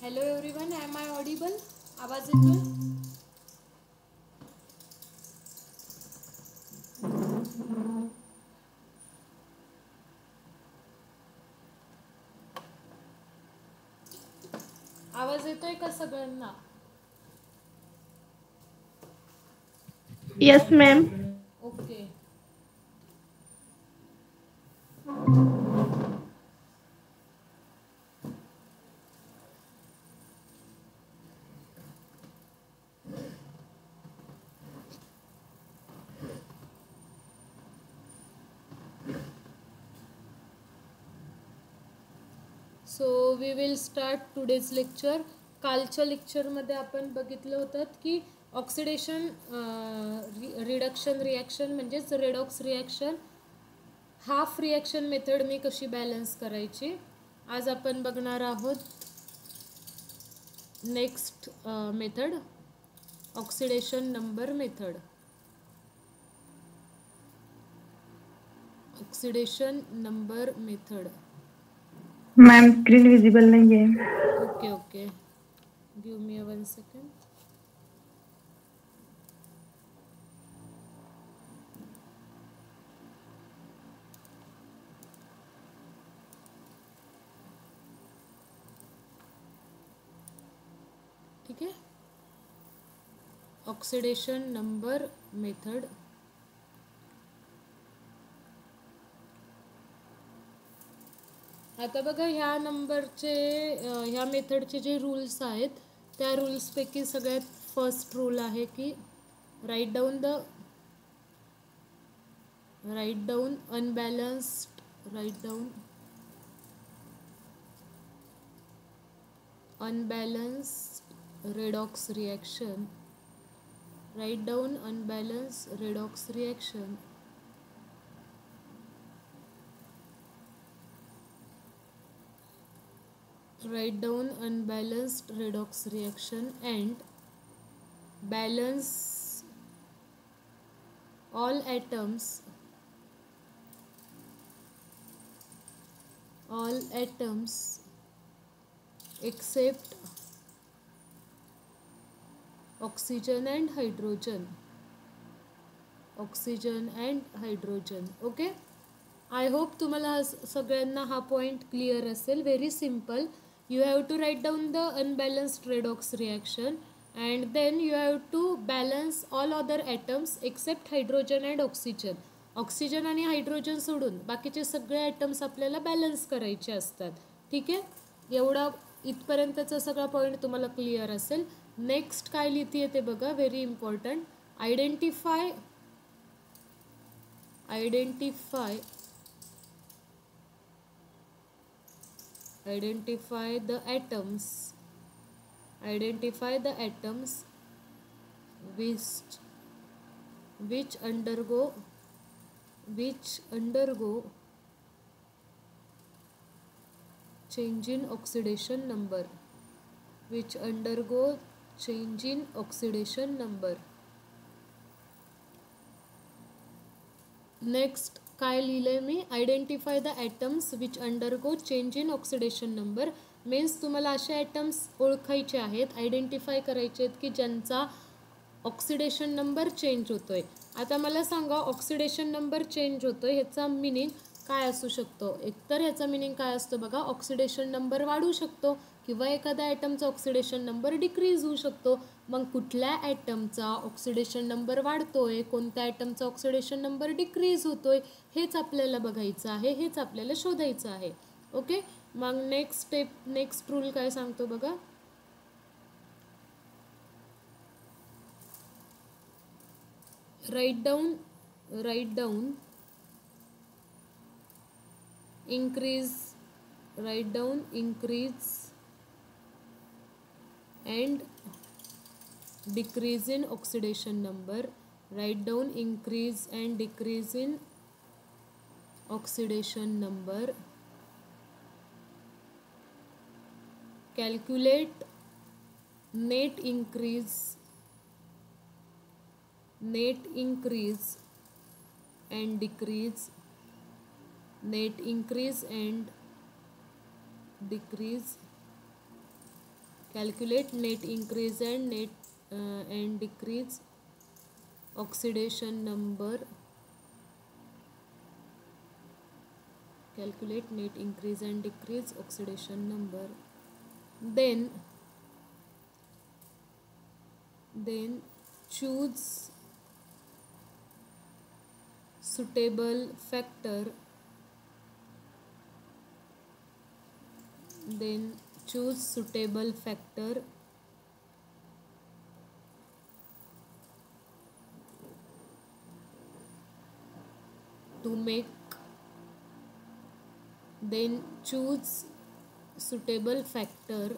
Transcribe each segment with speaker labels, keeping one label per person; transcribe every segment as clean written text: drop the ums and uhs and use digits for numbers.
Speaker 1: Hello everyone, am I audible? आवाज येतोय? आवाज येतोय का सगळ्यांना?
Speaker 2: Yes, ma'am.
Speaker 1: Okay. So we will start today's lecture. कालच्या लेक्चरमध्ये आपण बघितलं होतं की ऑक्सिडेशन रिडक्शन रिॲक्शन म्हणजेच redox reaction, half reaction method मी कशी बॅलन्स करायची. आज आपण बघणार आहोत next method, oxidation number method. Oxidation number method.
Speaker 2: Ma'am screen visible नहीं है.
Speaker 1: Okay okay, give me 1 second. ठीक आहे. Oxidation number method. आता बघा, ह्या मेथडचे जे रूल्स आहेत त्या रूल्सपैकी सगळ्यात फर्स्ट रूल आहे की write down unbalanced redox reaction. Write down unbalanced redox reaction. Write down unbalanced redox reaction and balance all atoms except oxygen and hydrogen. Okay. I hope तुम्हाला सगळ्यांना हा पॉईंट क्लिअर असेल. Very simple. You have to write down the unbalanced redox reaction and then you have to balance all other atoms except hydrogen and oxygen. Oxygen आणि hydrogen सोडून बाकीचे सगळे atoms आपल्याला balance करायचे असतात. ठीक आहे. एवढा इथपर्यंतचा सगळा पॉईंट तुम्हाला क्लिअर असेल. नेक्स्ट काय लिहिते ते बघा, very important. Identify the atoms which undergo change in oxidation number. Next काय लिहिलंय मी, identify the atoms which undergo change in oxidation number. Means तुम्हाला असे ॲटम्स ओळखायचे आहेत, आयडेंटिफाय करायचे आहेत की ज्यांचा ऑक्सिडेशन नंबर चेंज होतोय. आता मला सांगा, ऑक्सिडेशन नंबर चेंज होतोय ह्याचा मिनिंग काय असू शकतो. एकतर ह्याचा मिनिंग काय असतो बघा, ऑक्सिडेशन नंबर वाढू शकतो किंवा एखाद्या ॲटमचा ऑक्सिडेशन नंबर डिक्रीज होऊ शकतो. मग कुठल्या ॲटमचा ऑक्सिडेशन नंबर वाढतोय, कोणत्या ॲटमचा ऑक्सिडेशन नंबर डिक्रीज होतोय, हेच आपल्याला बघायचं आहे, हेच आपल्याला शोधायचं आहे. ओके. मग नेक्स्ट रूल काय सांगतो बघा, write down increase and decrease in oxidation number. Write down increase and decrease in oxidation number. Calculate net increase and decrease Calculate net increase and decrease oxidation number. Calculate net increase and decrease oxidation number. Then choose suitable factor. To make. Then choose suitable factor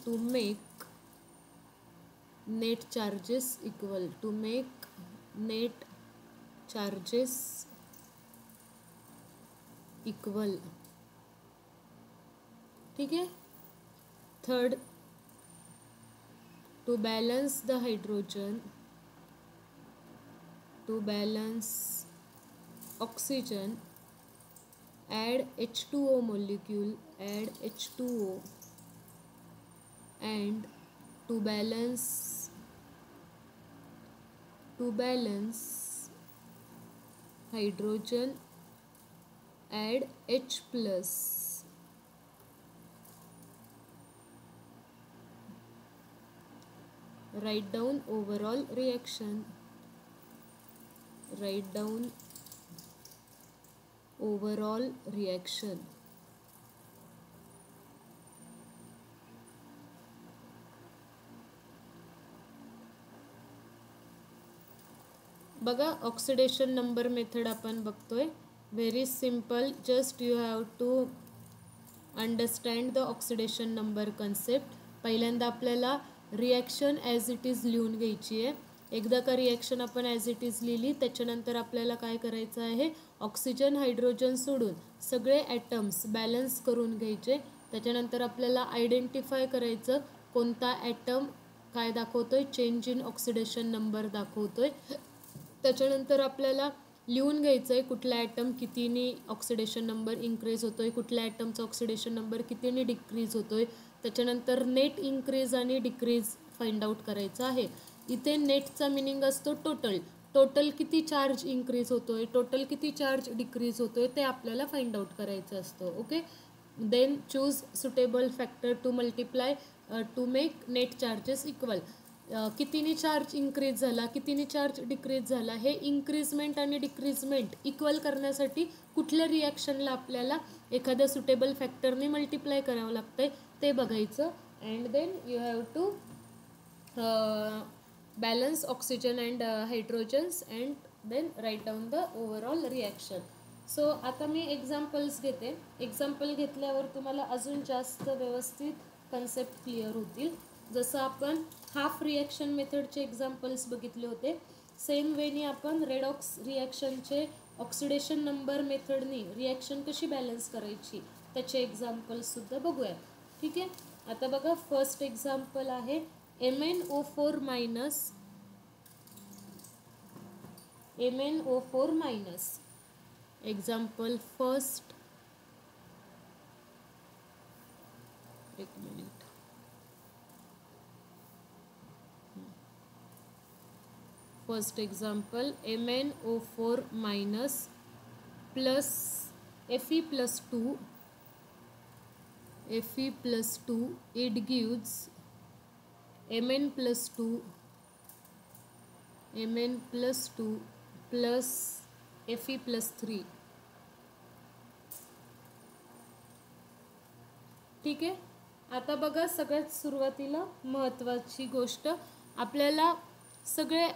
Speaker 1: to make net charges equal. ठीक है. Third, to balance the hydrogen, to balance oxygen, add H2O molecule, and to balance hydrogen, add H plus. Write down overall reaction. बघा, oxidation number method आपण बघतोय. Very simple. Just you have to understand the oxidation number concept. पहिल्यांदा आपल्याला reaction as it is लिहून घ्यायची आहे. एकदा का रिॲक्शन आपण ॲज इट इज लिहिली, त्याच्यानंतर आपल्याला काय करायचं आहे, ऑक्सिजन हायड्रोजन सोडून सगळे ॲटम्स बॅलन्स करून घ्यायचे. त्याच्यानंतर आपल्याला आयडेंटिफाय करायचं कोणता ॲटम काय दाखवतोय, चेंज इन ऑक्सिडेशन नंबर दाखवतोय. त्याच्यानंतर आपल्याला लिहून घ्यायचं आहे कुठला ॲटम कितीने ऑक्सिडेशन नंबर इन्क्रीज होतोय, कुठल्या ॲटमचा ऑक्सिडेशन नंबर कितीने डिक्रीज होतोय. त्याच्यानंतर नेट इन्क्रीज आणि डिक्रीज फाइंड आउट करायचं आहे. इथे नेटचा मिनिंग असतो टोटल किती चार्ज इन्क्रीज होतोय, टोटल किती चार्ज डिक्रीज होतोय ते आपल्याला फाइंड आउट करायचं असतं. Okay. Then choose suitable factor to multiply to make net charges equal. कितीने चार्ज इन्क्रीज झाला, कितीने चार्ज डिक्रीज झाला, हे इन्क्रीजमेंट आणि डिक्रीजमेंट इक्वल करण्यासाठी कुठल्या रिॲक्शनला आपल्याला एखाद्या सुटेबल फॅक्टरने मल्टिप्लाय करावं लागतंय ते बघायचं. And then you have to balance oxygen and hydrogens and then write down the overall reaction. So आता मी एक्झाम्पल्स घेते. एक्झाम्पल घेतल्यावर तुम्हाला अजून जास्त व्यवस्थित कन्सेप्ट क्लिअर होतील. जसं आपण हाफ रिॲक्शन मेथडचे एक्झाम्पल्स बघितले होते, सेम वेनी आपण रेडॉक्स रिॲक्शनचे ऑक्सिडेशन नंबर मेथडनी रिॲक्शन कशी बॅलन्स करायची त्याचे एक्झाम्पल्ससुद्धा बघूया. ठीक आहे. आता बघा, फर्स्ट एक्झाम्पल आहे MnO4 मायनस. Example first. एक minute. First example MnO4 minus plus Fe plus 2. It gives Mn plus 2 plus Fe plus 3. ठीक आहे. आता बघा, सगळ्यात सुरुवातीला महत्त्वाची गोष्ट, आपल्याला सगळे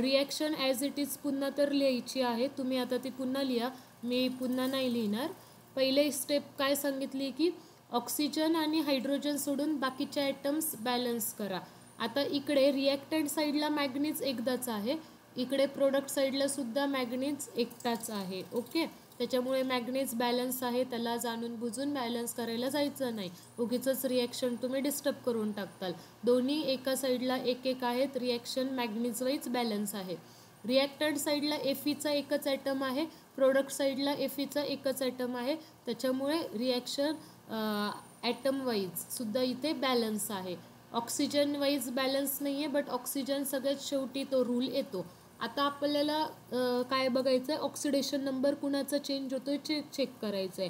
Speaker 1: रिॲक्शन ॲज इट इज पुन्हा तर लिहायची आहे. तुम्ही आता ती पुन्हा लिहा, मी पुन्हा नाही लिहिणार. पहिले स्टेप काय सांगितली की ऑक्सिजन आणि हायड्रोजन सोडून बाकीचे ॲटम्स बॅलन्स करा. आता इकडे रिॲक्टंट साईडला मॅग्नीज एकदाच आहे, इकडे प्रोडक्ट साईडला सुद्धा मॅग्नीज एकटाच आहे. ओके. त्याच्यामुळे मॅग्नीज बॅलन्स आहे, त्याला जाणून बुजून बॅलन्स करायला जायचं नाही. उगीचंच रिॲक्शन तुम्ही डिस्टर्ब करून टाकताल. दोन्ही एका साईडला एक एक आहेत, रिॲक्शन मॅग्नीज वाईज बॅलन्स आहे. रिॲक्टंट साईडला एफईचा एकच ॲटम आहे, प्रोडक्ट साईडला एफईचा एकच ॲटम आहे, त्याच्यामुळे रिॲक्शन ॲटम वाईज सुद्धा इथे बॅलन्स आहे. ऑक्सिजन वाईज बॅलन्स नाही आहे, बट ऑक्सिजन सगळ्यात शेवटी तो रूल येतो. आता आपल्याला काय बघायचं आहे, ऑक्सिडेशन नंबर कुणाचा चेंज होतो आहे चेक करायचं आहे.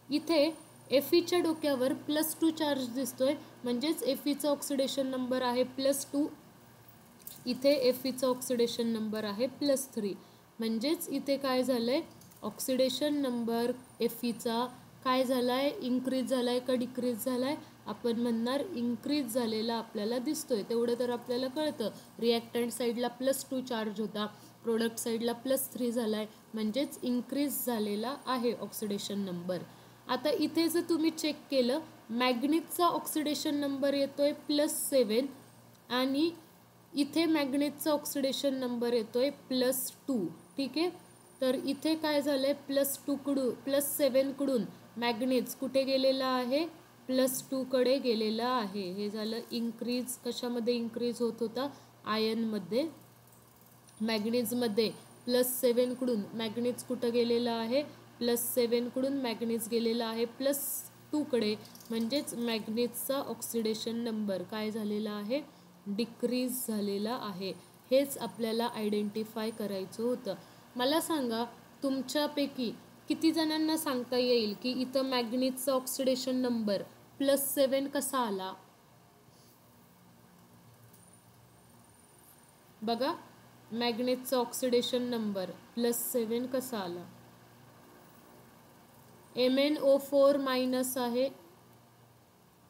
Speaker 1: इथे एफईच्या डोक्यावर +2 चार्ज दिसतोय, म्हणजेच एफईचा ऑक्सिडेशन नंबर आहे +2. इथे एफईचा ऑक्सिडेशन नंबर आहे +3. म्हणजेच इथे काय झालं आहे, ऑक्सिडेशन नंबर एफईचा काय झाला आहे, इन्क्रीज झाला आहे का डिक्रीज झाला आहे? आपण म्हणणार इन्क्रीज झालेला आपल्याला दिसतोय. तेवढं तर आपल्याला कळतं. रिॲक्टंट साईडला +2 चार्ज होता, प्रोडक्ट साईडला +3 झाला आहे, म्हणजेच इन्क्रीज झालेला आहे ऑक्सिडेशन नंबर. आता इथे जर तुम्ही चेक केलं, मॅग्नीजचा ऑक्सिडेशन नंबर येतोय +7 आणि इथे मॅग्नीजचा ऑक्सिडेशन नंबर येतोय +2. ठीक आहे, तर इथे काय झालंय, +7 कडून मॅग्नीज कुठे गेलेला आहे, +2 कडे गेलेला आहे. हे झालं इन्क्रीज. कशामध्ये इन्क्रीज होत होता, आयनमध्ये. मॅग्नीजमध्ये +7 कडून मॅग्नीज कुठं गेलेला आहे, +7 कडून मॅग्नीज गेलेला आहे +2 कडे, म्हणजेच मॅग्नीजचा ऑक्सिडेशन नंबर काय झालेला आहे, डिक्रीज झालेला आहे. हेच आपल्याला आयडेंटिफाय करायचं होतं. मला सांगा, तुमच्यापैकी किती जणांना सांगता येईल की इथं मॅग्नीजचा ऑक्सिडेशन नंबर +7 कसा आला? बघा, मॅग्नीजचा ऑक्सिडेशन नंबर +7 कसा आला? MnO4- आहे,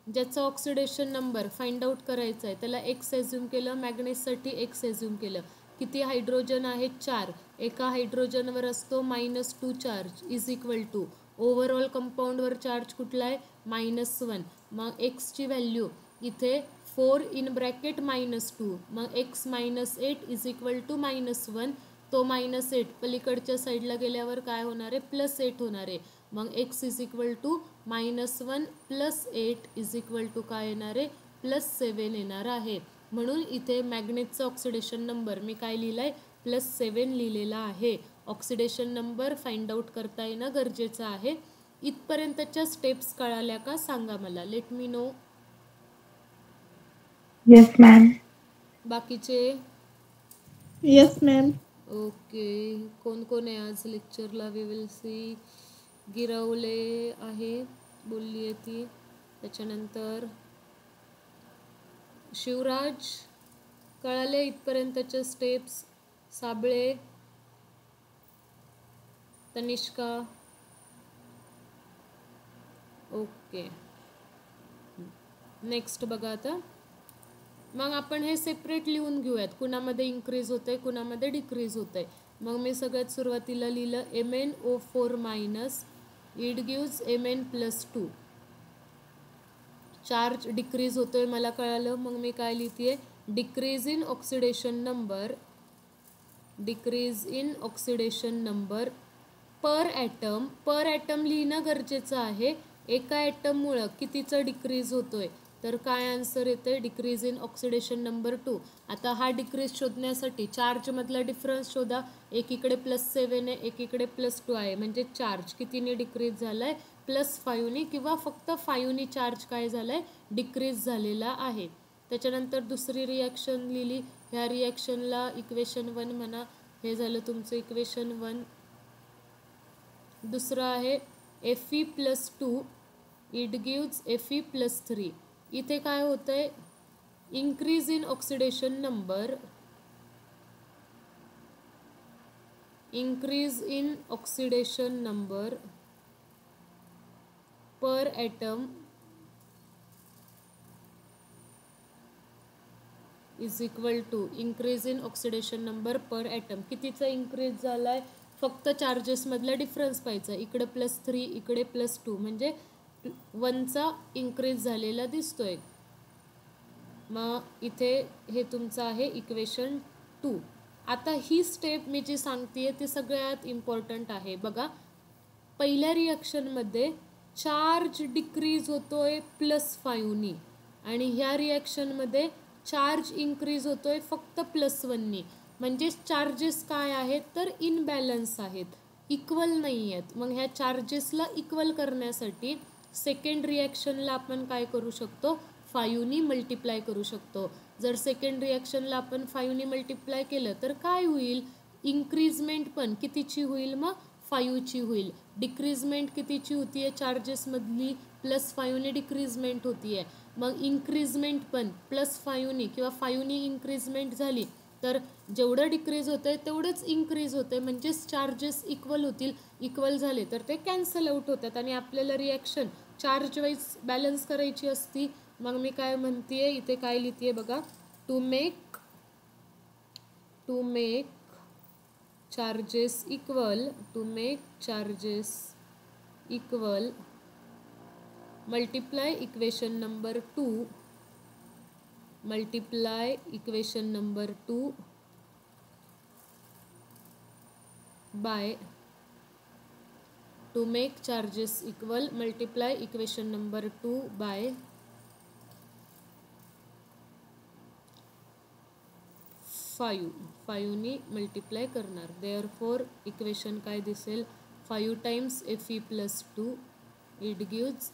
Speaker 1: ज्याचा ऑक्सिडेशन नंबर फाइंड आउट करायचा आहे. त्याला X एज्यूम केलं, मॅग्नीजसाठी X एज्यूम केलं. किती हायड्रोजन आहेत, 4. एका हायड्रोजनवर असतो -2 चार्ज = ओव्हरऑल कंपाऊंडवर चार्ज कुठला आहे, -1. मग Xची व्हॅल्यू इथे 4 इन ब्रॅकेट -2, मग X -8 = -1. तो -8 पलीकडच्या साईडला गेल्यावर काय होणार आहे, +8 होणार आहे. मग X = -1 + 8 काय येणार आहे, +7 येणार आहे. म्हणून इथे मॅग्नीजचा ऑक्सिडेशन नंबर मी काय लिहिलं आहे, +7 लिहिलेला आहे. ऑक्सिडेशन नंबर फाइंड आउट करता येणं गरजेचं आहे. इथपर्यंतच्या स्टेप्स कळाल्या का सांगा मला, let me know.
Speaker 2: Yes ma'am.
Speaker 1: बाकीचे?
Speaker 3: Yes ma'am.
Speaker 1: ओके, कोण कोण आहे आज लेक्चरला? We will see. गिरवले आहे, बोलली आहे ती. त्याच्यानंतर शिवराज, कळाले इथपर्यंतच्या steps? Sable, Tanishka, okay. Next बघा आता. मग आपण हे सेपरेट लिहून घेऊयात, कुणामध्ये इन्क्रीज होतं आहे, कुणामध्ये डिक्रीज होतं आहे. मग मी सगळ्यात सुरुवातीला लिहिलं MnO4- it gives Mn+2. Charge decrease होतोय मला कळालं. मग मी काय लिहिते, decrease in oxidation number, decrease in oxidation number per atom लिहिणं गरजेचं आहे. एका ॲटममुळं कितीचं डिक्रीज होतोय, तर काय आन्सर येते, डिक्रीज इन ऑक्सिडेशन नंबर 2. आता हा डिक्रीज शोधण्यासाठी चार्जमधला डिफरन्स शोधा. एकीकडे +7 आहे, एकीकडे +2 आहे, म्हणजे चार्ज कितीने डिक्रीज झाला आहे, +5नी किंवा फक्त 5नी चार्ज काय झाला आहे, डिक्रीज झालेला आहे. त्याच्यानंतर दुसरी रिॲक्शन लिहिली. ह्या रिॲक्शनला इक्वेशन 1 म्हणा. हे झालं तुमचं इक्वेशन 1. दुसरं आहे Fe+2 इट गिव्ज Fe+3. इथे काय होतं आहे, increase in oxidation number, increase in oxidation number per atom = increase in oxidation number per atom. कितीचा इन्क्रीज झाला आहे, फक्त चार्जेसमधला डिफरन्स पाहायचा. इकडे +3, इकडे +2, म्हणजे 1चा इन्क्रीज झालेला दिसतोय. मग इथे हे तुमचं आहे इक्वेशन 2. आता ही स्टेप मी जी सांगते ती सगळ्यात इम्पॉर्टंट आहे. बघा, पहिल्या रिॲक्शनमध्ये चार्ज डिक्रीज होतोय +5नी आणि ह्या रिॲक्शनमध्ये चार्ज इन्क्रीज होतोय फक्त +1नी. म्हणजेच चार्जेस काय आहेत तर इनबॅलन्स आहेत, इक्वल नाही आहेत. मग ह्या चार्जेसला इक्वल करण्यासाठी सेकंड रिॲक्शनला आपण काय करू शकतो, 5नी मल्टिप्लाय करू शकतो. जर सेकंड रिॲक्शनला आपण 5नी मल्टिप्लाय केलं तर काय होईल, इन्क्रीजमेंट पण कितीची होईल, मग 5ची होईल. डिक्रीजमेंट कितीची होती आहे चार्जेसमधली, +5ने डिक्रीजमेंट होती आहे. मग इन्क्रीजमेंट पण +5नी किंवा 5नी इन्क्रीजमेंट झाली तर जेवढं डिक्रीज होतं आहे तेवढंच इन्क्रीज होतं आहे, म्हणजेच चार्जेस इक्वल होतील. इक्वल झाले तर ते कॅन्सल आउट होतात आणि आपल्याला रिॲक्शन चार्ज वाईज बॅलन्स करायची असती. मग मी काय म्हणते आहे, इथे काय लिहिते आहे बघा, to make charges equal, multiply equation number 2 by to make charges equal multiply equation number 2 by 5नी मल्टिप्लाय करणार. देअरफॉर इक्वेशन काय दिसेल, 5 times Fe+2 it gives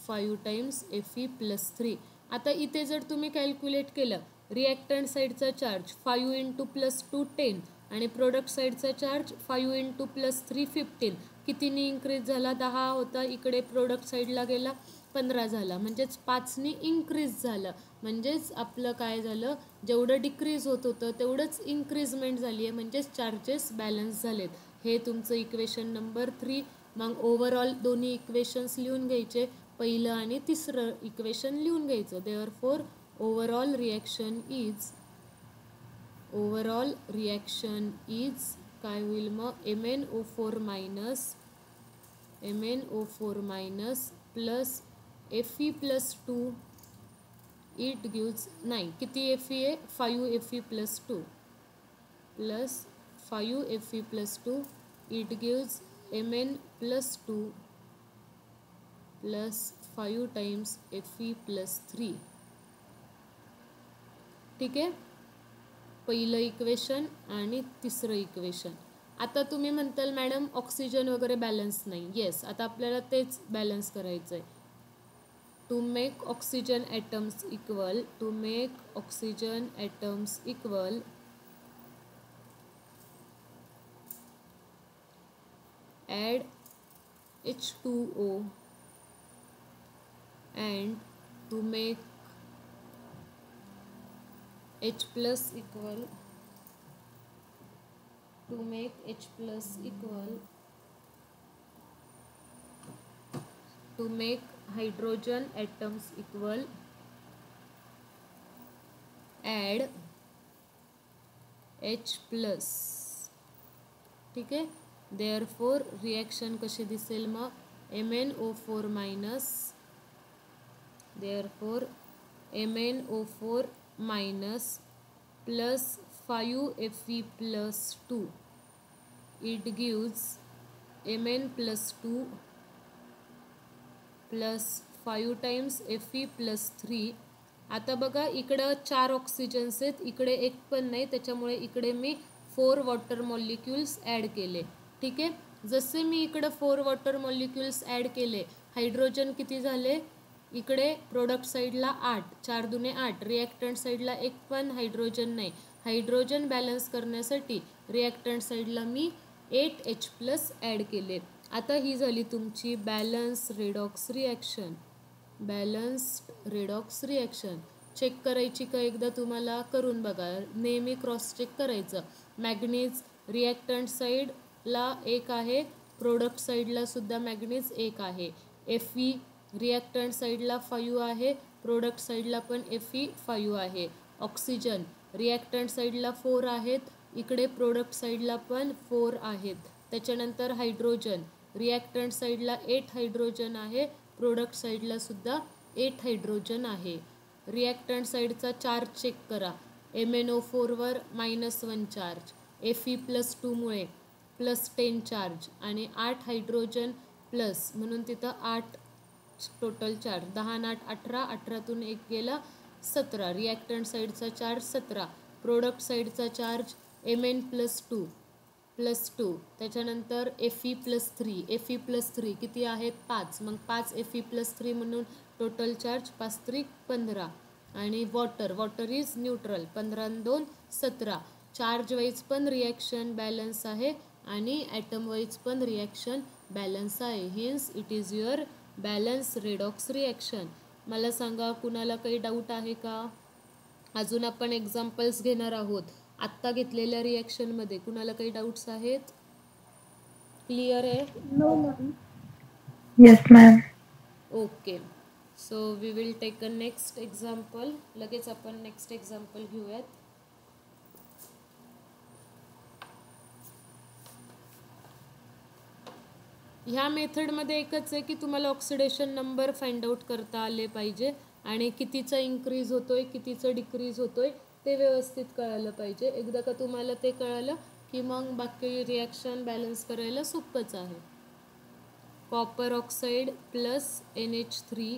Speaker 1: 5 times Fe+3. आता इथे जर तुम्ही कॅल्क्युलेट केलं, रिॲक्टंट साईडचा चार्ज 5 × +2 10 आणि प्रोडक्ट साईडचा चार्ज 5 × +3 15. कितीनी इन्क्रीज झाला, 10 होता, इकडे प्रोडक्ट साईडला गेला 15 झाला, म्हणजेच 5नी इन्क्रीज झालं. म्हणजेच आपलं काय झालं, जेवढं डिक्रीज होत होतं तेवढंच इन्क्रीजमेंट झाली आहे, म्हणजेच चार्जेस बॅलन्स झालेत. हे तुमचं इक्वेशन नंबर 3. मग ओव्हरऑल दोन्ही इक्वेशन्स लिहून घ्यायचे, पहिलं आणि तिसरं इक्वेशन लिहून घ्यायचं. देअरफॉर ओव्हरऑल रिॲक्शन इज काय होईल मग, MnO4 minus plus Fe+2 it gives, नाही किती Fe आहे, 5 Fe+2 plus 5 Fe+2 it gives Mn+2 plus 5 times Fe+3. ठीक आहे, पहिलं इक्वेशन आणि तिसरं इक्वेशन. आता तुम्ही म्हणताल मॅडम ऑक्सिजन वगैरे बॅलन्स नाही. येस, आता आपल्याला तेच बॅलन्स करायचं आहे. To make oxygen atoms equal add H2O and to make H plus equal to make hydrogen atoms equal add H plus. ठीक आहे, देअरफॉर रिॲक्शन कशी दिसेल मग, MnO4 minus, therefore MnO4 minus plus 5 Fe+2 it gives Mn+2 plus 5 times Fe+3. आता बघा इकडं 4 oxygens आहेत, इकडे एक पण नाही, त्याच्यामुळे इकडे मी 4 वॉटर मॉलिक्युल्स ॲड केले. ठीक आहे, जसे मी इकडं 4 वॉटर मॉलिक्युल्स ॲड केले, हायड्रोजन किती झाले, इकडे प्रोडक्ट साईडला 8, 4 दुने 8, रिॲक्टंट साईडला एक पण हायड्रोजन नाही. हायड्रोजन बॅलन्स करण्यासाठी रिॲक्टंट साईडला मी 8H+ ॲड केले. आता ही झाली तुमची बॅलन्स्ड रेडॉक्स रिॲक्शन. चेक करायची का एकदा तुम्हाला, करून बघा, नेहमी क्रॉस चेक करायचं. मॅग्नीज रिॲक्टंट साईडला 1 आहे, प्रोडक्ट साईडला सुद्धा मॅग्नीज 1 आहे. Fe रिॲक्टंट साईडला 5 आहे, प्रोडक्ट साईडला पण Fe 5 आहे. ऑक्सिजन रिॲक्टंट साईडला 4 आहेत, इकडे प्रोडक्ट साईडला पण 4 आहेत. त्याच्यानंतर हायड्रोजन रिॲक्टंट साईडला 8 हायड्रोजन आहे, प्रोडक्ट साईडला सुद्धा 8 हायड्रोजन आहे. रिॲक्टंट साईडचा चार्ज चेक करा, MnO4 वर -1 चार्ज, Fe+2 मुळे +10 चार्ज आणि 8 हायड्रोजन प्लस, म्हणून तिथं 8 टोटल चार्ज. 10 आणि 8 18, 18तून 1 गेला 17. रिॲक्टंट साईडचा चार्ज 17, प्रोडक्ट साईडचा चार्ज Mn+2 त्याच्यानंतर Fe+3 किती आहेत 5, मग 5 Fe+3 म्हणून टोटल चार्ज 5 त्रिक 15 आणि वॉटर इज न्यूट्रल 15 आणि 2 17. चार्ज वाईज पण रिॲक्शन बॅलन्स आहे आणि ॲटम वाईज पण रिॲक्शन बॅलन्स आहे. Hence it is your balance redox reaction. मला सांगा कुणाला काही डाऊट आहे का? अजून आपण एक्झाम्पल्स घेणार आहोत. आत्ता घेतलेल्या रिॲक्शनमध्ये कुणाला काही डाऊट्स आहेत? क्लिअर आहे?
Speaker 3: No, ma'am.
Speaker 2: Yes, ma'am.
Speaker 1: Okay. So we will take a next example. लगेच आपण नेक्स्ट एक्झाम्पल घेऊयात. ह्या मेथडमध्ये एकच आहे की तुम्हाला ऑक्सिडेशन नंबर फाइंड आउट करता आले पाहिजे आणि कितीचा इन्क्रीज होतोय कितीचा डिक्रीज होतोय ते व्यवस्थित कळालं पाहिजे. एकदा का तुम्हाला ते कळालं की मग बाकी रिॲक्शन बॅलन्स करायला सोपंच आहे. Copper oxide plus NH3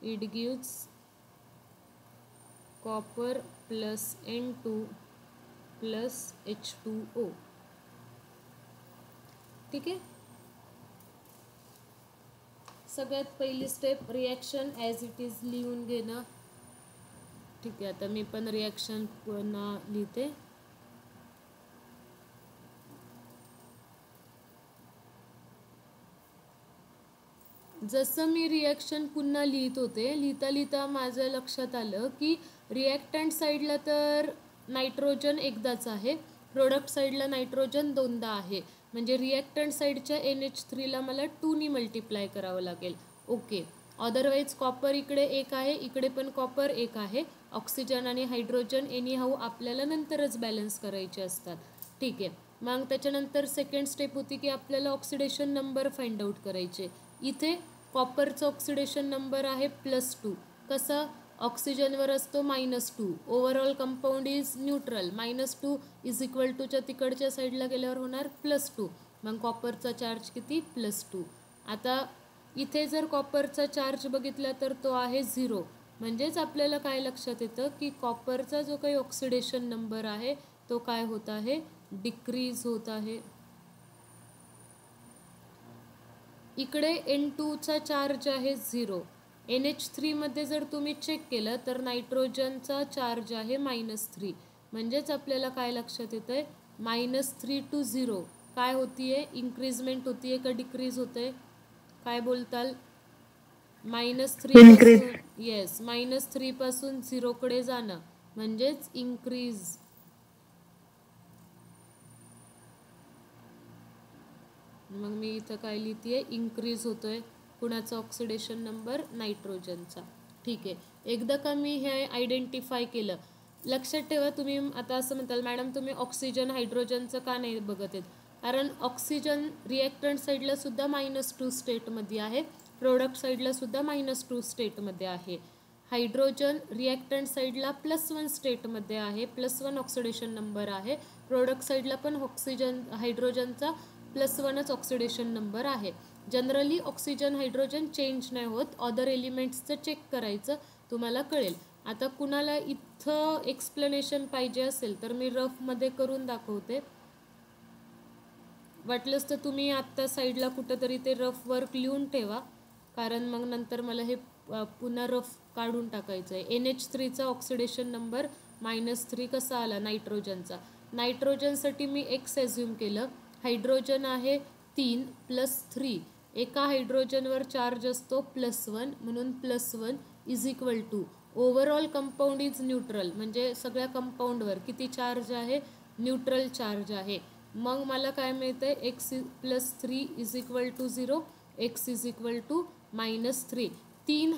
Speaker 1: it gives copper plus N2 plus H2O. ठीक आहे. सगळ्यात पहिली step reaction as it is लिहून घेणं. ठीक आहे, आता मी पण रिॲक्शन पुन्हा लिहिते. जसं मी रिॲक्शन पुन्हा लिहित होते, लिहिता माझ्या लक्षात आलं की रिॲक्टंट साईडला तर नायट्रोजन एकदाच आहे, प्रोडक्ट साईडला नायट्रोजन दोनदा आहे. म्हणजे रिॲक्टंट साईडच्या NH3ला मला 2 मल्टिप्लाय करावं लागेल. ओके. अदरवाईज कॉपर इकडे एक आहे, इकडे पण कॉपर एक आहे. ऑक्सिजन आणि हायड्रोजन एनीहाऊ आपल्याला नंतरच बॅलन्स करायचे असतात. ठीक आहे. मग त्याच्यानंतर सेकंड स्टेप होती की आपल्याला ऑक्सिडेशन नंबर फाइंड आउट करायचे. इथे कॉपरचा ऑक्सिडेशन नंबर आहे +2. कसा? ऑक्सिजनवर असतो -2. Overall compound is neutral. -2 is equal टूच्या तिकडच्या साईडला गेल्यावर होणार +2. मग कॉपरचा चार्ज किती? +2. आता इथे जर कॉपरचा चार्ज बघितला तर तो आहे 0. म्हणजेच आपल्याला काय लक्षात येतं की कॉपरचा जो काही ऑक्सिडेशन नंबर आहे तो काय होत आहे? डिक्रीज होत आहे. इकडे N2चा चार्ज आहे 0. NH3 मध्ये जर तुम्ही चेक केलं तर नायट्रोजनचा चार्ज आहे -3. म्हणजेच आपल्याला काय लक्षात येतंय? -3 to 0 काय होतीये? इन्क्रीजमेंट होतीये का डिक्रीज होतंय? काय बोलताल? -3 पासून येस -3 पासून 0 कडे जाणं म्हणजेच इन्क्रीज. मग मी इथं काय लिहितेय? इन्क्रीज होतोय. कुणाचा ऑक्सिडेशन नंबर? नायट्रोजनचा. ठीक आहे. एकदा का मी हे आयडेंटिफाय केलं, लक्षात ठेवा तुम्ही आता असं म्हणताल मॅडम तुम्ही ऑक्सिजन हायड्रोजनचं का नाही बघत आहेत? कारण ऑक्सिजन रिॲक्टंट साईडला सुद्धा -2 स्टेटमध्ये आहे, प्रोडक्ट साईडला सुद्धा -2 स्टेटमध्ये आहे. हायड्रोजन रिॲक्टंट साईडला +1 स्टेटमध्ये आहे, +1 ऑक्सिडेशन नंबर आहे. प्रोडक्ट साईडला पण हायड्रोजनचा +1च ऑक्सिडेशन नंबर आहे. जनरली ऑक्सिजन हायड्रोजन चेंज नाही होत. अदर एलिमेंट्सचं चेक करायचं, तुम्हाला कळेल. आता कुणाला इथं एक्सप्लेनेशन पाहिजे असेल तर मी रफमध्ये करून दाखवते. वाटलंच तर तुम्ही आत्ता साईडला कुठंतरी ते रफ वर्क लिहून ठेवा, कारण मग नंतर मला हे पुन्हा रफ काढून टाकायचं आहे. NH3चा ऑक्सिडेशन नंबर -3 कसा आला? नायट्रोजनचा. नायट्रोजनसाठी मी X ॲझ्युम केलं. हायड्रोजन आहे 3 + 3. एका हायड्रोजनवर चार्ज असतो +1 म्हणून +1 is equal to overall compound is neutral. म्हणजे सगळ्या कंपाऊंडवर किती चार्ज आहे? न्यूट्रल चार्ज आहे. मग मला काय मिळतंय? X + 3 is equal to 0, X is equal to -3. 3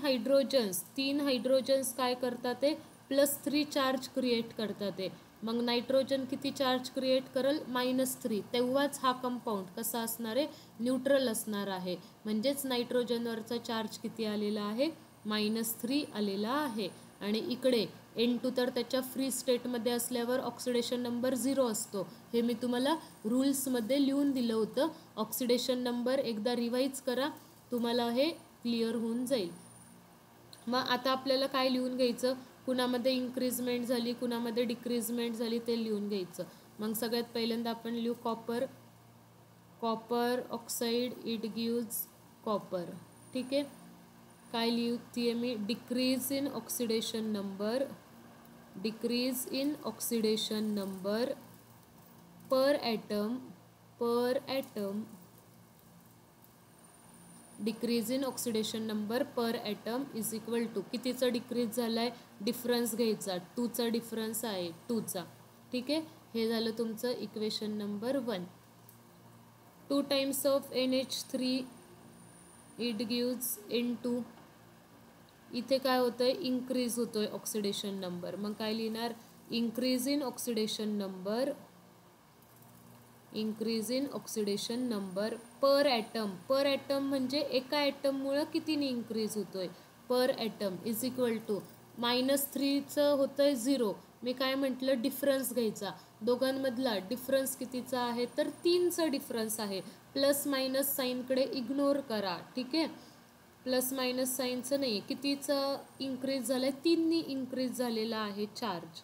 Speaker 1: hydrogens काय करतात? ते +3 चार्ज क्रिएट करतात. ते मग नायट्रोजन किती चार्ज क्रिएट करेल? -3. तेव्हाच हा कंपाऊंड कसा असणार आहे? न्यूट्रल असणार आहे. म्हणजेच नायट्रोजनवरचा चार्ज किती आलेला आहे? -3 आलेला आहे. आणि इकडे N2 तर त्याच्या फ्री स्टेटमध्ये असल्यावर ऑक्सिडेशन नंबर 0 असतो. हे मी तुम्हाला रूल्समध्ये लिहून दिलं होतं. ऑक्सिडेशन नंबर एकदा रिवाईज करा, तुम्हाला हे क्लिअर होऊन जाईल. मग आता आपल्याला काय लिहून घ्यायचं? कुणामध्ये इन्क्रीजमेंट झाली कुणामध्ये डिक्रीजमेंट झाली ते लिहून घ्यायचं. मग सगळ्यात पहिल्यांदा आपण लिहू copper oxide it gives copper. ठीक आहे. काय लिहिते मी? Decrease in oxidation number per atom decrease in oxidation number per atom is equal to कितीचा डिक्रीज झाला आहे? डिफरन्स घ्यायचा, 2चा डिफरन्स आहे 2चा. ठीक आहे. हे झालं तुमचं equation number 1. 2 times of NH3 it gives N2. इथे काय होतंय? इन्क्रीज होतोय ऑक्सिडेशन नंबर. मग काय लिहिणार? Increase in oxidation number per atom म्हणजे एका ॲटममुळं कितीने इन्क्रीज होतोय per atom is equal to -3चं होतंय 0. मी काय म्हटलं? डिफरन्स घ्यायचा. दोघांमधला डिफरन्स कितीचा आहे? तर 3चा डिफरन्स आहे. प्लस मायनस साईनकडे इग्नोर करा. ठीक आहे. प्लस मायनस साईनचं नाही. कितीचं इन्क्रीज झालं आहे? 3नी इन्क्रीज झालेला आहे चार्ज.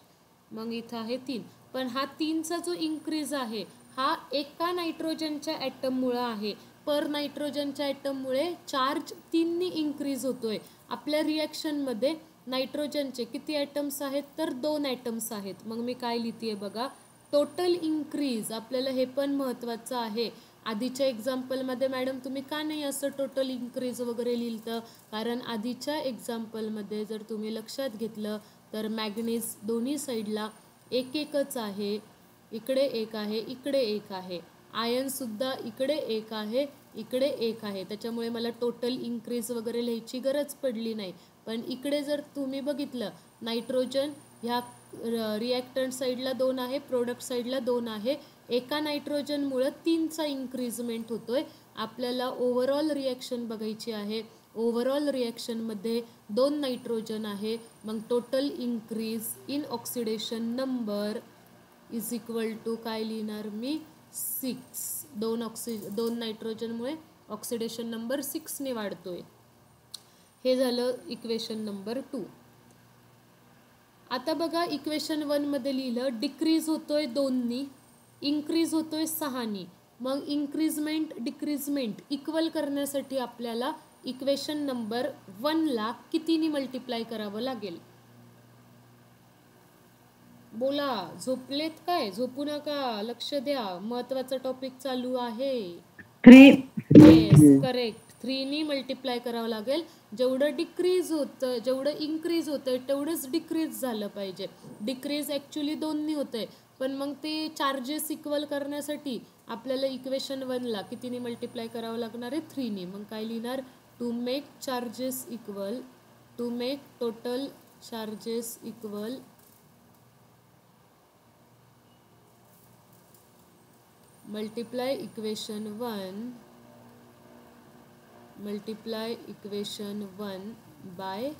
Speaker 1: मग इथं आहे 3. पण हा 3चा जो इन्क्रीज आहे हा एका नायट्रोजनच्या ॲटममुळं आहे. पर नायट्रोजनच्या ॲटममुळे चार्ज 3नी इन्क्रीज होतोय. आपल्या रिॲक्शनमध्ये नायट्रोजनचे किती ॲटम्स आहेत? तर 2 ॲटम्स आहेत. मग मी काय लिहिते बघा? Total increase. आपल्याला हे पण महत्त्वाचं आहे. आधीच्या एक्झाम्पलमध्ये मॅडम तुम्ही का नाही असं टोटल इन्क्रीज वगैरे लिहिलं? कारण आधीच्या एक्झाम्पलमध्ये जर तुम्ही लक्षात घेतलं तर मॅग्नीज दोन्ही साईडला एक एकच आहे. इकडे एक आहे, इकडे एक आहे. आयनसुद्धा इकडे एक आहे, इकडे एक आहे. त्याच्यामुळे मला टोटल इन्क्रीज वगैरे लिहायची गरज पडली नाही. पण इकडे जर तुम्ही बघितलं नायट्रोजन ह्या रिॲक्टंट साईडला 2 आहे, प्रोडक्ट साईडला 2 आहे. एका नायट्रोजनमुळं 3चा इन्क्रीजमेंट होतोय. आपल्याला ओव्हरऑल रिॲक्शन बघायची आहे. ओव्हरऑल रिॲक्शनमध्ये 2 नायट्रोजन आहे. मग total increase in oxidation number is equal to काय लिहिणार मी? 6. 2 नायट्रोजनमुळे ऑक्सिडेशन नंबर 6ने वाढतोय. हे झालं इक्वेशन नंबर 2. आता बघा इक्वेशन 1मध्ये लिहिलं डिक्रीज होतोय 2नी, इन्क्रीज होतोय 6नी. मग इन्क्रीजमेंट डिक्रीजमेंट इक्वल करण्यासाठी आपल्याला इक्वेशन नंबर 1ला कितीनी मल्टिप्लाय करावं लागेल? बोला. झोपलेत काय? झोपू नका, लक्ष द्या. महत्त्वाचा टॉपिक चालू आहे.
Speaker 2: 3.
Speaker 1: Yes, correct. 3नी मल्टिप्लाय करावं लागेल. जेवढं डिक्रीज होतं, जेवढं इन्क्रीज होतंय तेवढंच डिक्रीज झालं पाहिजे. डिक्रीज ॲक्च्युली 2नी होतंय. पण मग ते चार्जेस इक्वल करण्यासाठी आपल्याला इक्वेशन 1ला कितीने मल्टिप्लाय करावं लागणार आहे? 3नी. मग काय लिहिणार? To make charges equal, to make total charges equal multiply equation 1 by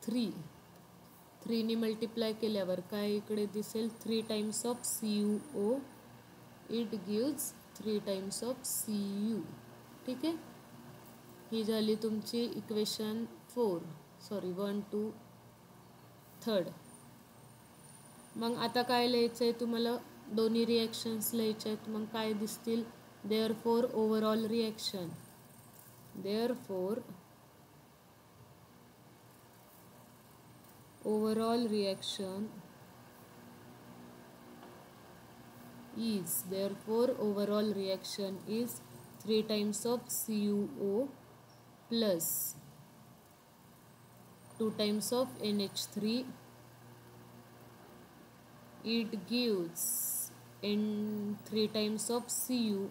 Speaker 1: 3. 3नी मल्टिप्लाय केल्यावर काय इकडे दिसेल? 3 times of CuO it gives 3 times of Cu. ठीक आहे. ही झाली तुमची इक्वेशन 1, 2, 3. मग आता काय लिहायचं आहे तुम्हाला? दोन्ही रिॲक्शन्स लिहायचे आहेत. मग काय दिसतील? Therefore overall reaction, overall reaction is 3 times of CuO plus 2 times of NH3. It gives 3 times of Cu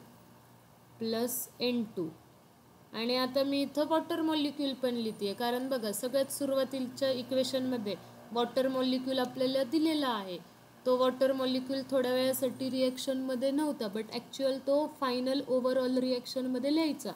Speaker 1: plus N2. आणि आता मी इथं वॉटर मॉलिक्यूल पण लिहिते. कारण बघा सगळ्यात सुरुवातीच्या इक्वेशनमध्ये वॉटर मॉलिक्यूल आपल्याला दिलेला आहे. तो वॉटर मॉलिक्यूल थोड्या वेळासाठी रिॲक्शनमध्ये नव्हता, बट ॲक्च्युअल तो फायनल ओव्हरऑल रिॲक्शनमध्ये लिहायचा.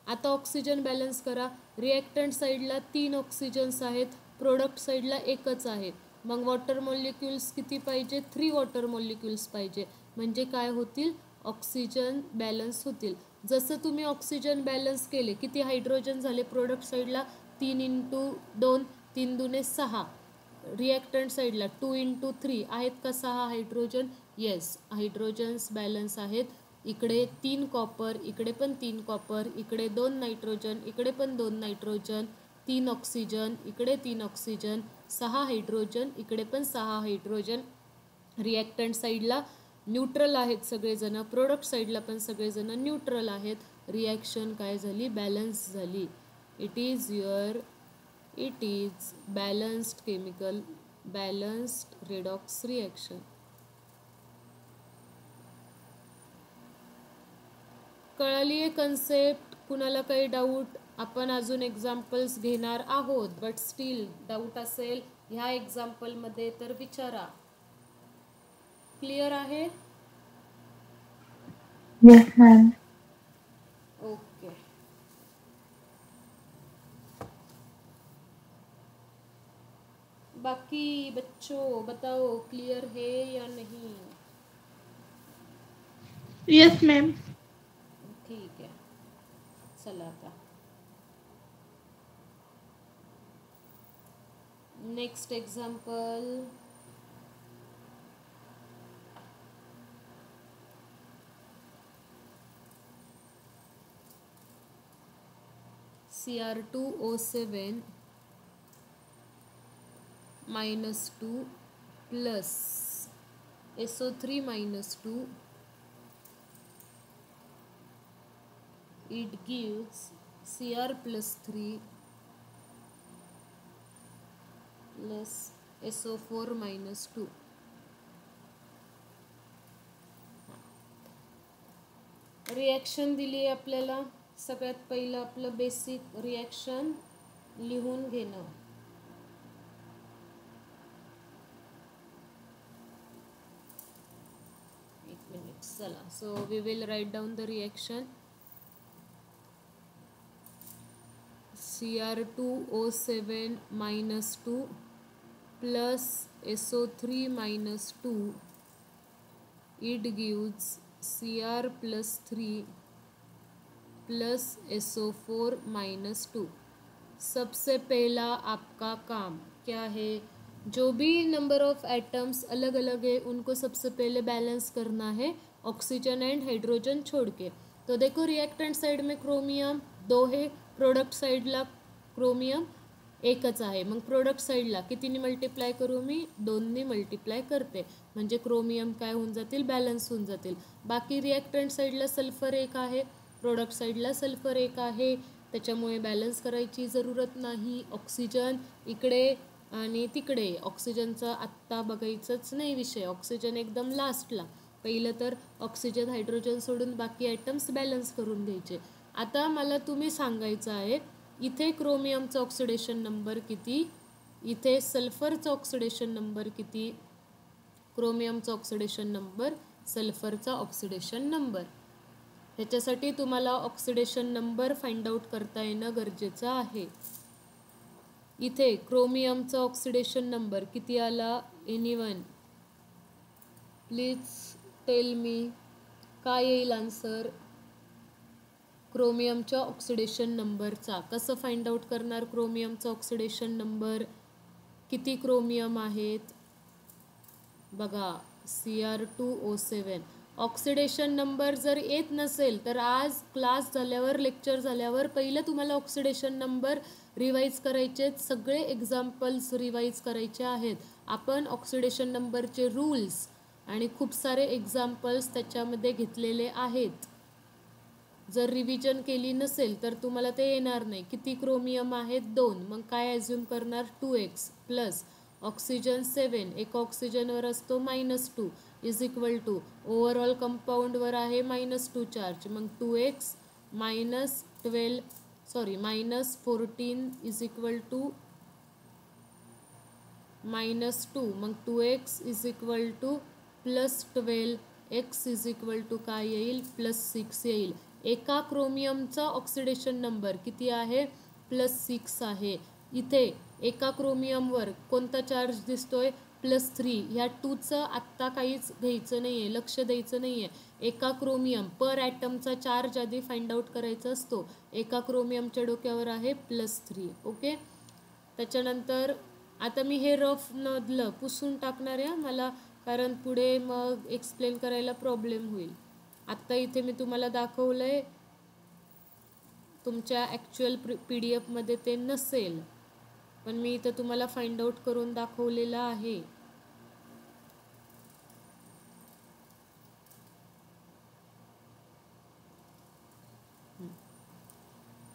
Speaker 1: आता ऑक्सिजन बॅलन्स करा. रिॲक्टंट साईडला 3 ऑक्सिजन्स आहेत, प्रोडक्ट साईडला एकच आहे. मग वॉटर मॉलिक्यूल्स किती पाहिजे? 3 वॉटर मॉलिक्यूल्स पाहिजे. म्हणजे काय होतील? ऑक्सिजन बॅलन्स होतील. जसं तुम्ही ऑक्सिजन बॅलन्स केले, किती हायड्रोजन झाले प्रोडक्ट साईडला? 3 × 2 3 दुने 6. रिॲक्टंट साईडला 2 × 3 आहेत का 6 हायड्रोजन? येस, हायड्रोजन्स बॅलन्स आहेत. इकडे 3 कॉपर, इकडे पण 3 कॉपर, इकडे 2 नायट्रोजन, इकडे पण 2 नायट्रोजन, 3 ऑक्सिजन, इकडे 3 ऑक्सिजन, 6 हायड्रोजन, इकडे पण 6 हायड्रोजन. रिॲक्टंट साईडला न्यूट्रल आहेत सगळेजण, प्रोडक्ट साईडला पण सगळेजण न्यूट्रल आहेत. रिॲक्शन काय झाली? बॅलन्स झाली. It is balanced chemical, balanced redox reaction. कळाली आहे कन्सेप्ट? कुणाला काही डाऊट? आपण अजून एक्झाम्पल्स घेणार आहोत, बट स्टील डाऊट असेल ह्या एक्झाम्पलमध्ये तर विचारा. क्लिअर आहे?
Speaker 2: Yes ma'am.
Speaker 1: ओके. बाकी बच्चों बताओ क्लियर है या नहीं?
Speaker 3: Yes, ma'am.
Speaker 1: ठीक है, चला आता next example. Cr2O7 -2 plus SO3 -2, it gives Cr +3 plus SO4 -2. Reaction दिली आहे आपल्याला. सगळ्यात पहिलं आपलं बेसिक रिॲक्शन लिहून घेणं. एक मिनिट, चला. So we will write down the reaction. Cr2O7 -2 plus SO3 -2, it gives Cr +3 plus SO4 -2. सबसे पहला आपका काम क्या है? जो भी नंबर ऑफ एटम्स अलग अलग है उनको सबसे पहले बैलेंस करना है, ऑक्सीजन एंड हाइड्रोजन छोड़ के. तो देखो रिएक्टेंट साइड में क्रोमियम 2 है, प्रोडक्ट साइडला क्रोमियम एकच आहे. मग प्रोडक्ट साईडला कितीने मल्टिप्लाय करू मी? 2ने मल्टिप्लाय करते, म्हणजे क्रोमियम काय होऊन जातील? बॅलन्स होऊन जातील. बाकी रिॲक्टंट साईडला सल्फर 1 आहे, प्रोडक्ट साईडला सल्फर 1 आहे, त्याच्यामुळे बॅलन्स करायची जरूरत नाही. ऑक्सिजन इकडे आणि तिकडे. ऑक्सिजनचं आत्ता बघायचंच नाही विषय, ऑक्सिजन एकदम लास्टला. पहिलं तर ऑक्सिजन हायड्रोजन सोडून बाकी आयटम्स बॅलन्स करून घ्यायचे. आता मला तुम्ही सांगायचं आहे इथे क्रोमियमचा ऑक्सिडेशन नंबर किती, इथे सल्फरचा ऑक्सिडेशन नंबर किती. क्रोमियमचा ऑक्सिडेशन नंबर, सल्फरचा ऑक्सिडेशन नंबर. ह्याच्यासाठी तुम्हाला ऑक्सिडेशन नंबर फाइंड आउट करता येणं गरजेचं आहे. इथे क्रोमियमचा ऑक्सिडेशन नंबर किती आला? एनीवन प्लीज टेल मी, काय येईल आन्सर? क्रोमियमच्या ऑक्सिडेशन नंबरचा कसं फाइंड आउट करणार? क्रोमियमचा ऑक्सिडेशन नंबर किती क्रोमियम आहेत बघा. Cr2O7 ऑक्सिडेशन नंबर जर येत नसेल तर आज क्लास झाल्यावर, लेक्चर झाल्यावर पहिलं तुम्हाला ऑक्सिडेशन नंबर रिवाईज करायचे, सगळे एक्झाम्पल्स रिवाईज करायचे आहेत. आपण ऑक्सिडेशन नंबरचे रूल्स आणि खूप सारे एक्झाम्पल्स त्याच्यामध्ये घेतलेले आहेत. जर रिव्हिजन केली नसेल तर तुम्हाला ते येणार नाही. किती क्रोमियम आहेत? 2. मग काय ॲज्युम करणार? 2x प्लस ऑक्सिजन 7, एक ऑक्सिजनवर असतो -2 इज इक्वल टू ओव्हरऑल कंपाऊंडवर आहे -2 चार्ज. मग 2x -14 इज इक्वल टू -2. मग 2x is equal to +12, x is equal to काय येईल? +6 येईल. एका क्रोमियमचा ऑक्सिडेशन नंबर किती आहे? +6 आहे. इथे एका क्रोमियमवर कोणता चार्ज दिसतोय? +3. ह्या 2चं आत्ता काहीच घ्यायचं नाही आहे, लक्ष द्यायचं नाही आहे. एका क्रोमियम पर ॲटमचा चार्ज आधी फाइंड आउट करायचा असतो. एका क्रोमियमच्या डोक्यावर आहे +3. ओके. त्याच्यानंतर आता मी हे रफमधलं पुसून टाकणार आहे मला, कारण पुढे मग एक्सप्लेन करायला प्रॉब्लेम होईल. आत्ता इथे मी तुम्हाला दाखवलं आहे, तुमच्या ॲक्च्युअल PDF मध्ये ते नसेल, पण मी इथं तुम्हाला फाइंड आउट करून दाखवलेलं आहे.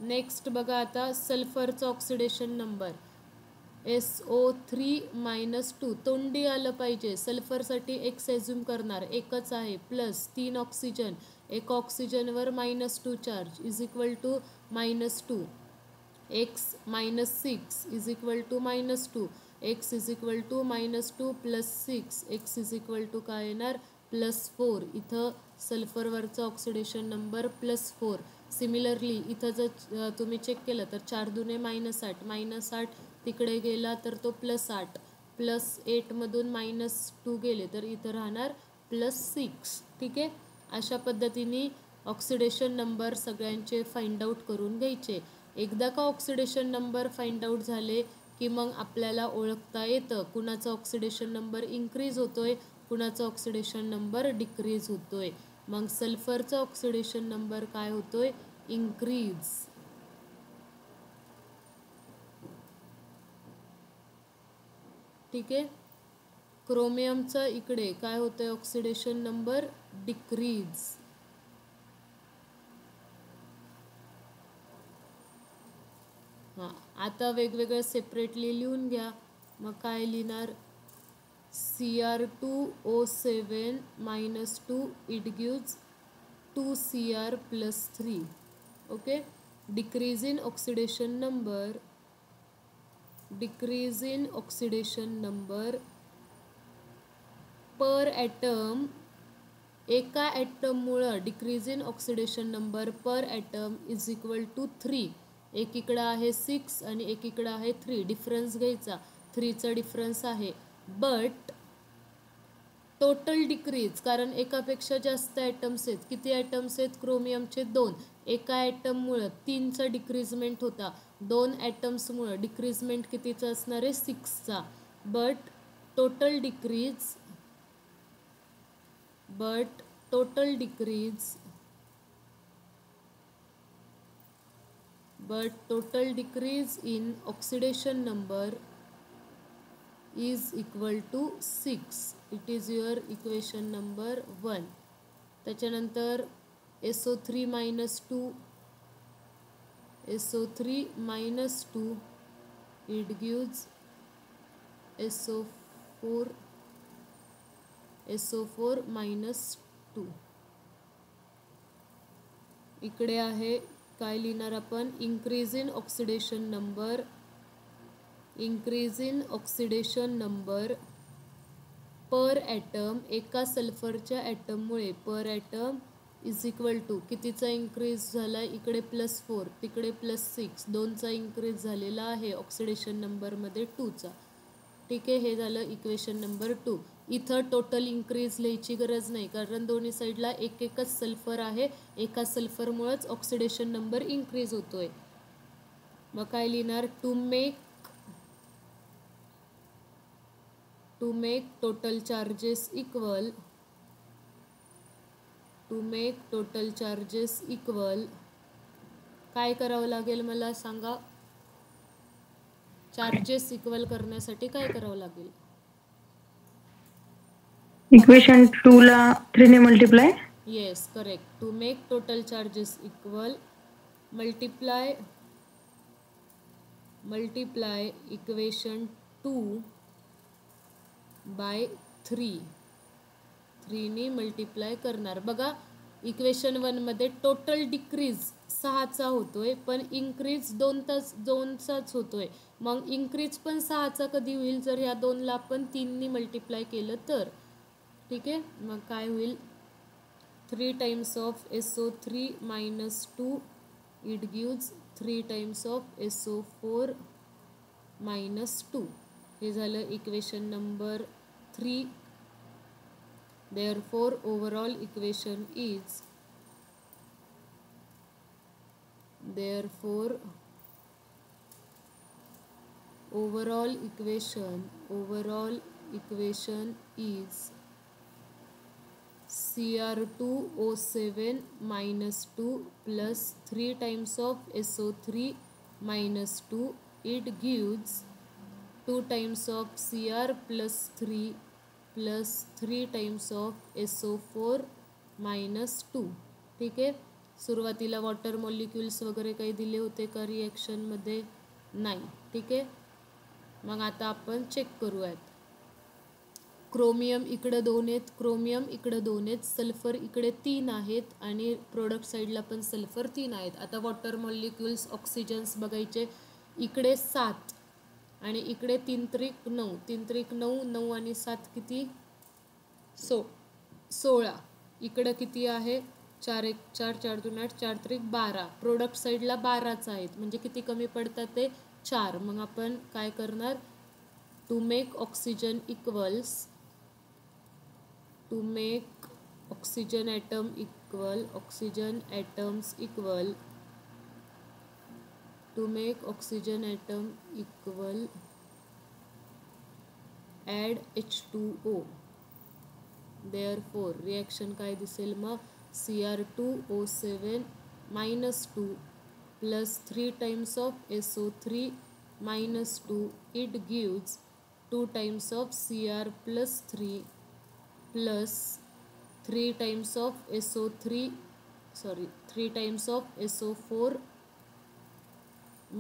Speaker 1: नेक्स्ट बघा आता सल्फरचा ऑक्सिडेशन नंबर SO3-2. तोंडी आलं पाहिजे. सल्फरसाठी एक्स एझ्युम करणार, एकच आहे, प्लस 3 ऑक्सिजन, एक ऑक्सिजनवर -2 charge is equal to -2, x -6 is equal to -2, x is equal to -2 + 6, x is equal to काय येणार +4. इथं सल्फरवरचा ऑक्सिडेशन नंबर +4. सिमिलरली इथं जर तुम्ही चेक केलं तर 4 दुने -8, -8 तिकडे गेला तर तो +8, +8 मधून -2 गेले तर इथं राहणार +6. ठीक आहे, अशा पद्धतीने ऑक्सिडेशन नंबर सगळ्यांचे फाइंड आउट करून घ्यायचे. एकदा का ऑक्सिडेशन नंबर फाइंड आउट झाले की मग आपल्याला ओळखता येतं कुणाचा ऑक्सिडेशन नंबर इन्क्रीज होतोय, कुणाचा ऑक्सिडेशन नंबर डिक्रीज होतोय. मग सल्फरचा ऑक्सिडेशन नंबर काय होतोय, इन्क्रीज. ठीक आहे, क्रोमियमचा इकडे काय होतंय ऑक्सिडेशन नंबर डिक्रीज. हां, आता वेगवेगळं सेपरेटली लिहून घ्या. मग काय लिहिणार, Cr2O7 -2 it gives 2Cr + 3. Okay, decrease in oxidation number per atom. एका ॲटममुळं decrease in oxidation number per atom is equal to 3. एकीकडं आहे 6 आणि एकीकडं आहे 3. डिफरन्स घ्यायचा, 3चा डिफरन्स आहे. बट टोटल डिक्रीज, कारण एकापेक्षा जास्त ॲटम्स आहेत. किती ॲटम्स आहेत, क्रोमियमचे 2. एका ॲटममुळं 3चा डिक्रीजमेंट होता, 2 ॲटम्समुळं डिक्रीजमेंट कितीचा असणार आहे, 6चा. But total decrease in oxidation number is equal to 6. It is your equation number 1. त्याच्यानंतर SO3 -2 it gives SO4 -2. इकडे आहे काय लिहिणार आपण, increase in oxidation number per atom. एका सल्फरच्या ॲटममुळे per atom is equal to कितीचा इन्क्रीज झाला, इकडे +4 तिकडे +6, 2चा इन्क्रीज झालेला आहे ऑक्सिडेशन नंबरमध्ये 2चा. ठीक आहे, हे झालं इक्वेशन नंबर 2. इथं टोटल इन्क्रीज लिहायची गरज नाही, कारण दोन्ही साईडला एकच सल्फर आहे, एका सल्फरमुळेच ऑक्सिडेशन नंबर इन्क्रीज होतोय. मग काय लिहिणार, to make total charges equal काय करावं लागेल मला सांगा, चार्जेस इक्वल करण्यासाठी काय करावं लागेल,
Speaker 2: इक्वेशन 2 ला 3 ने multiply.
Speaker 1: Yes correct. To make total charges equal multiply equation 2 by 3 ने मल्टिप्लाय करणार. बघा इक्वेशन 1 मध्ये टोटल डिक्रीज 6चा होतोय, पण इन्क्रीज 2चाच होतोय. मग इन्क्रीज पण 6चा कधी होईल, जर ह्या 2ला आपण 3 ने मल्टिप्लाय केलं तर. ठीक आहे, मग काय होईल, 3 times of SO3 -2 it gives 3 times of SO4 -2. हे झालं equation number 3. Therefore overall equation is overall equation is Cr2O7 minus 2 plus 3 times of SO3 minus 2. It gives 2 times of Cr plus 3 plus 3 times of SO4 minus 2. ठीक आहे. सुरुवातीला water molecules वगैरे काही दिले होते का रिॲक्शनमध्ये? नाही. ठीक आहे. मग आता आपण चेक करूयात. क्रोमियम इकडे 2 आहेत, क्रोमियम इकडे 2 आहेत, सल्फर इकडे 3 आहेत आणि प्रोडक्ट साईडला पण सल्फर 3 आहेत. आता वॉटर मॉलिक्युल्स ऑक्सिजन्स बघायचे. इकडे 7 आणि इकडे 3 त्रिक 9, 3 त्रिक 9, 9 आणि 7 किती? 16. इकडं किती आहे? 4 1 4, 4 2 8, 4 त्रिक 12. प्रोडक्ट साईडला 12च आहेत, म्हणजे किती कमी पडतात ते? 4. मग आपण काय करणार? To make oxygen equals, to make oxygen atom equal, oxygen atoms equal, to make oxygen atom equal add H2O. Therefore reaction काय दिसेल मग? Cr2O7 minus 2 plus 3 times of SO3 minus 2. It gives 2 times of Cr plus 3 plus 3 times of SO3, 3 times of SO4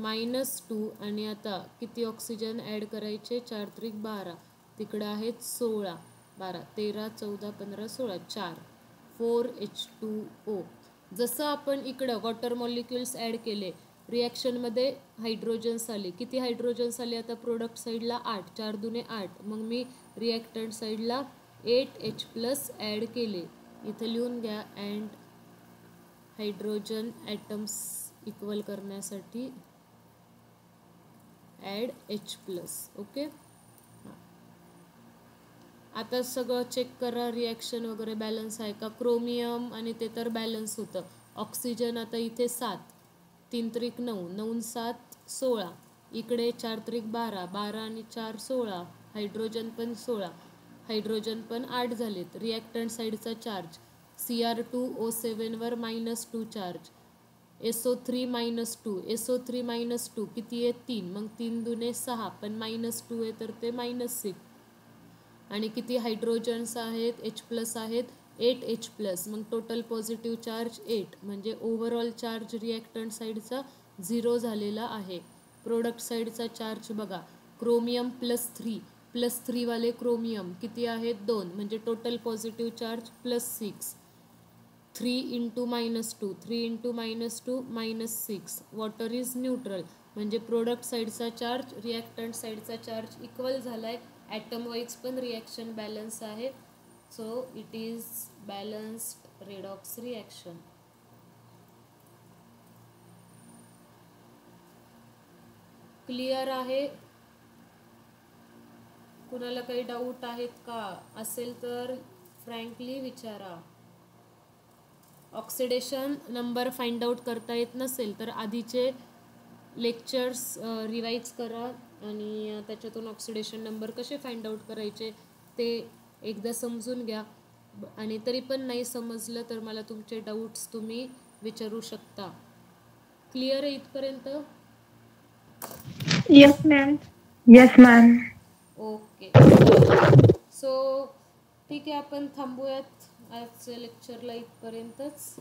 Speaker 1: minus 2. आणि आता किती oxygen add करायचे? 4 त्रिक 12, तिकडं आहेत 16, 12 13 14 15 16, 4 4H2O. जसं आपण इकडं वॉटर मॉलिक्युल्स ॲड केले, रिॲक्शनमध्ये हायड्रोजन्स आले. किती हायड्रोजन्स आले? आता प्रोडक्ट साईडला 8, 4 दुने 8. मग मी रिॲक्टंट साईडला 8H प्लस ॲड केले. इथं लिहून घ्या. अँड हायड्रोजन ॲटम्स इक्वल करण्यासाठी ॲड H प्लस. ओके. आता सगळं चेक करा, रिॲक्शन वगैरे बॅलन्स आहे का? क्रोमियम आणि ते तर बॅलन्स होतं. ऑक्सिजन आता इथे 7, 3 त्रिक 9, 9 7 16, इकडे 4 त्रिक 12, 12 आणि 4 16, हायड्रोजन पण 16, हायड्रोजन पण 8 झालेत. रिॲक्टंट साईडचा चार्ज Cr2O7 वर -2 चार्ज, SO3 -2, SO3 -2 किती आहे? 3. मग 3 दुने 6, पण -2 आहे तर ते -6. आणि किती हायड्रोजन्स आहेत? H प्लस आहेत 8H प्लस. मग टोटल पॉझिटिव्ह चार्ज 8, म्हणजे ओव्हरऑल चार्ज रिॲक्टंट साईडचा 0 झालेला आहे. प्रोडक्ट साईडचा चार्ज बघा. क्रोमियम +3 वाले क्रोमियम किती आहेत? 2, म्हणजे total positive charge +6. 3 × -2, 3 × -2 -6. Water is neutral, म्हणजे प्रोडक्ट साईडचा चार्ज रिॲक्टंट साईडचा चार्ज इक्वल झाला आहे. ॲटम वाईज पण रिॲक्शन बॅलन्स आहे. So it is balanced redox reaction. Clear आहे? कुणाला काही डाऊट आहेत का? असेल तर फ्रँकली विचारा. ऑक्सिडेशन नंबर फाइंड आउट करता येत नसेल तर आधीचे लेक्चर्स रिवाईज करा आणि त्याच्यातून ऑक्सिडेशन नंबर कसे फाइंड आउट करायचे ते एकदा समजून घ्या. आणि तरी पण नाही समजलं तर मला तुमचे डाऊट्स तुम्ही विचारू शकता. क्लिअर आहे इथपर्यंत?
Speaker 3: Yes, ma'am.
Speaker 2: Yes, ma'am.
Speaker 1: Okay. So ठीक आहे, आपण थांबूयात आजच्या लेक्चरला इथपर्यंतच.